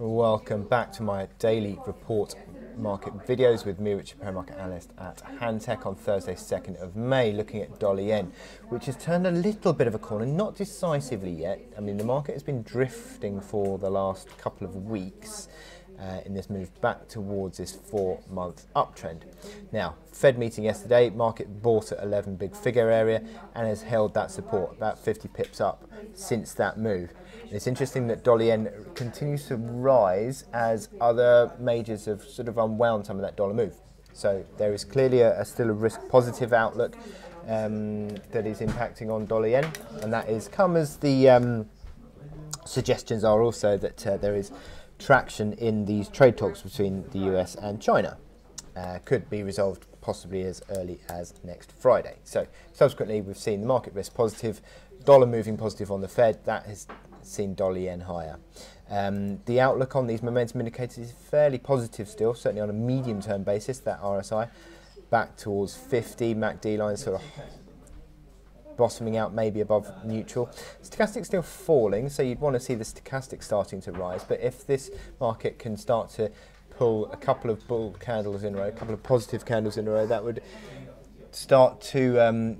Welcome back to my daily report market videos with me, Richard Perry, market analyst at Hantec, on Thursday, 2nd of May, looking at dollar yen, which has turned a little bit of a corner, not decisively yet. I mean, the market has been drifting for the last couple of weeks in this move back towards this 4-month uptrend. Now, Fed meeting yesterday, market bought at 11 big figure area and has held that support, about 50 pips up since that move. And it's interesting that dollar yen continues to rise as other majors have sort of unwound some of that dollar move. So there is clearly still a risk positive outlook that is impacting on dollar yen, and that is come as the suggestions are also that there is traction in these trade talks between the US and China. Could be resolved possibly as early as next Friday. So subsequently, we've seen the market risk positive, dollar moving positive on the Fed. That has seen dollar yen higher. The outlook on these momentum indicators is fairly positive still, certainly on a medium term basis. That RSI back towards 50, MACD line sort of bottoming out maybe above neutral. Stochastic still falling, so you'd want to see the stochastic starting to rise, but if this market can start to pull a couple of bull candles in a row, a couple of positive candles in a row, that would start to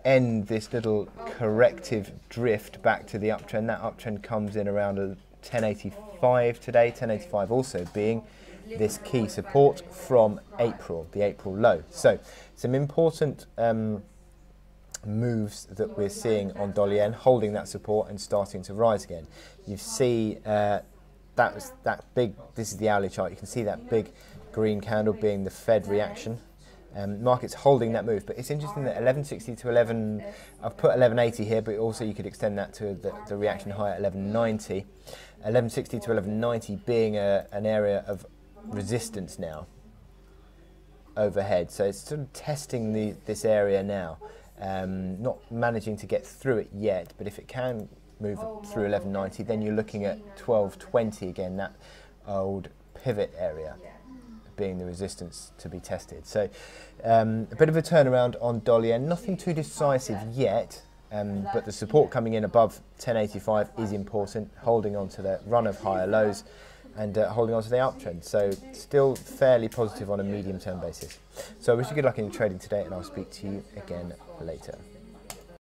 end this little corrective drift back to the uptrend. That uptrend comes in around 1085 today, 1085 also being this key support from April, the April low. So some important moves that we're seeing on dollar yen, holding that support and starting to rise again. You see this is the hourly chart, you can see that big green candle being the Fed reaction. Market's holding that move, but it's interesting that 1160 to 11, I've put 1180 here, but also you could extend that to the reaction high at 1190. 1160 to 1190 being an area of resistance now overhead, so it's sort of testing this area now. Not managing to get through it yet, but if it can move through 1190, then you're looking at 1220 again, that old pivot area being the resistance to be tested. So a bit of a turnaround on dollar yen, nothing too decisive yet, but the support coming in above 1085 is important, holding on to the run of higher lows and holding on to the uptrend. So still fairly positive on a medium term basis. So I wish you good luck in trading today, and I'll speak to you again later.